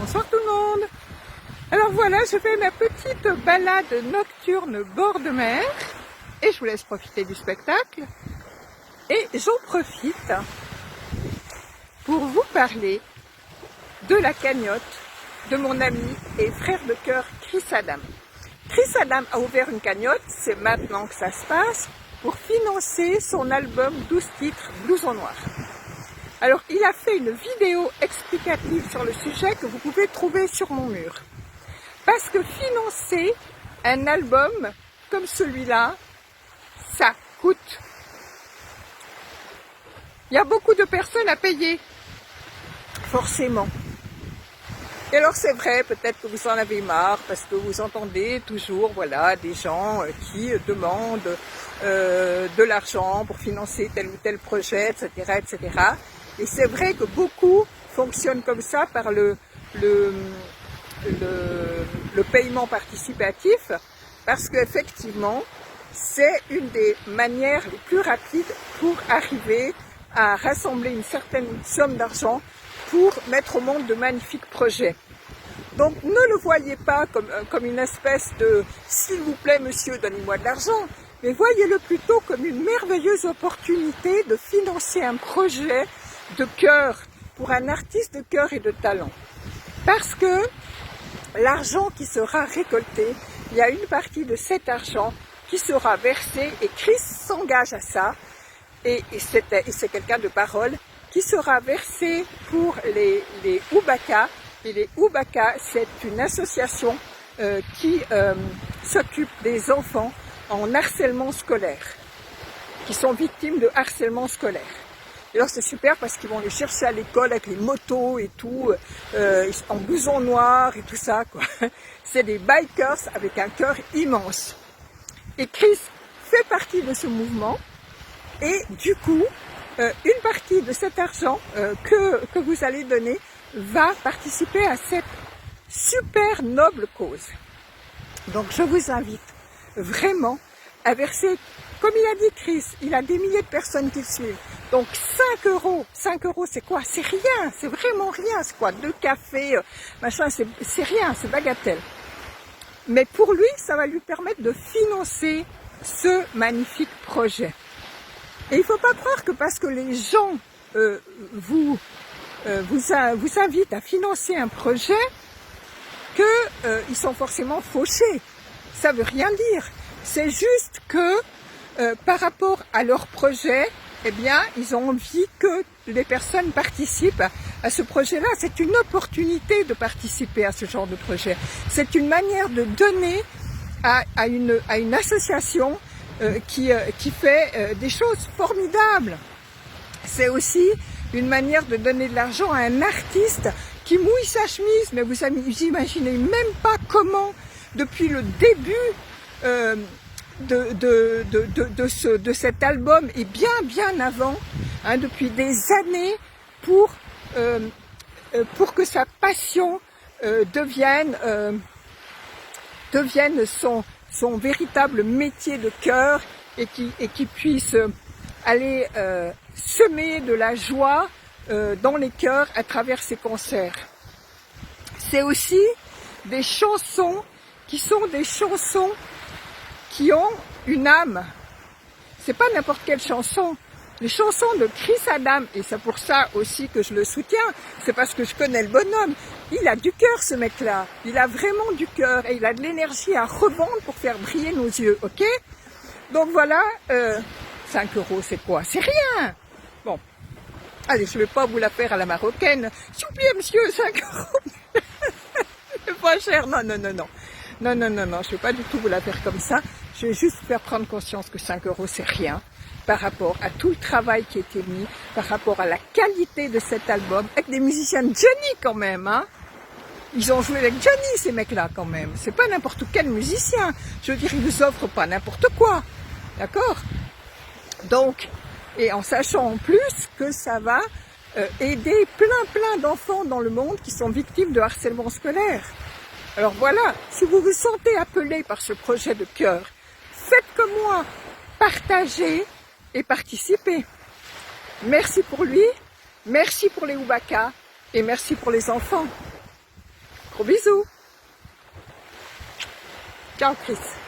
Bonsoir tout le monde. Alors voilà, je fais ma petite balade nocturne bord de mer et je vous laisse profiter du spectacle. Et j'en profite pour vous parler de la cagnotte de mon ami et frère de cœur Chris Adam. Chris Adam a ouvert une cagnotte, c'est maintenant que ça se passe, pour financer son album 12 titres Blouson Noir. Alors, il a fait une vidéo explicative sur le sujet que vous pouvez trouver sur mon mur. Parce que financer un album comme celui-là, ça coûte. Il y a beaucoup de personnes à payer, forcément. Et alors c'est vrai, peut-être que vous en avez marre, parce que vous entendez toujours voilà, des gens qui demandent de l'argent pour financer tel ou tel projet, etc. etc. Et c'est vrai que beaucoup fonctionnent comme ça par le paiement participatif, parce qu'effectivement, c'est une des manières les plus rapides pour arriver à rassembler une certaine somme d'argent pour mettre au monde de magnifiques projets. Donc ne le voyez pas comme une espèce de « s'il vous plaît monsieur, donnez-moi de l'argent », mais voyez-le plutôt comme une merveilleuse opportunité de financer un projet de cœur pour un artiste de cœur et de talent. Parce que l'argent qui sera récolté, il y a une partie de cet argent qui sera versée, et Chris s'engage à ça, et c'est quelqu'un de parole, qui sera versé pour les Oubaka. Et les Oubaka, c'est une association qui s'occupe des enfants en harcèlement scolaire, qui sont victimes de harcèlement scolaire. Et alors c'est super parce qu'ils vont les chercher à l'école avec les motos et tout, en blouson noir et tout ça, quoi. C'est des bikers avec un cœur immense. Et Chris fait partie de ce mouvement, et du coup, une partie de cet argent que vous allez donner va participer à cette super noble cause. Donc je vous invite vraiment à verser, comme il a dit Chris, il a des milliers de personnes qui le suivent. Donc 5 euros c'est quoi? C'est rien, c'est vraiment rien, c'est quoi? 2 cafés, machin, c'est rien, c'est bagatelle. Mais pour lui, ça va lui permettre de financer ce magnifique projet. Et il ne faut pas croire que parce que les gens vous invitent à financer un projet, qu'ils sont forcément fauchés. Ça ne veut rien dire. C'est juste que par rapport à leur projet, eh bien, ils ont envie que les personnes participent à ce projet-là. C'est une opportunité de participer à ce genre de projet. C'est une manière de donner à une association qui fait des choses formidables. C'est aussi une manière de donner de l'argent à un artiste qui mouille sa chemise, mais vous imaginez même pas comment, depuis le début de cet album, et bien avant, hein, depuis des années, pour que sa passion devienne son véritable métier de cœur, et qui puisse aller semer de la joie dans les cœurs à travers ses concerts. C'est aussi des chansons qui sont des chansons qui ont une âme. C'est pas n'importe quelle chanson. Les chansons de Chris Adam, et c'est pour ça aussi que je le soutiens, c'est parce que je connais le bonhomme. Il a du cœur, ce mec-là. Il a vraiment du cœur, et il a de l'énergie à revendre pour faire briller nos yeux, ok? Donc voilà, 5 euros, c'est quoi? C'est rien! Bon, allez, je ne vais pas vous la faire à la marocaine. S'il vous plaît, monsieur, 5 euros. C'est pas cher. Non, je ne vais pas du tout vous la faire comme ça. Je vais juste vous faire prendre conscience que 5 euros, c'est rien par rapport à tout le travail qui a été mis, par rapport à la qualité de cet album, avec des musiciens de Johnny quand même, hein. Ils ont joué avec Johnny, ces mecs-là, quand même. C'est pas n'importe quel musicien. Je veux dire, ils vous offrent pas n'importe quoi. D'accord? Donc, et en sachant en plus que ça va aider plein d'enfants dans le monde qui sont victimes de harcèlement scolaire. Alors voilà, si vous vous sentez appelé par ce projet de cœur, faites comme moi, partagez et participez. Merci pour lui, merci pour les Oubaka et merci pour les enfants. Gros bisous. Ciao Chris.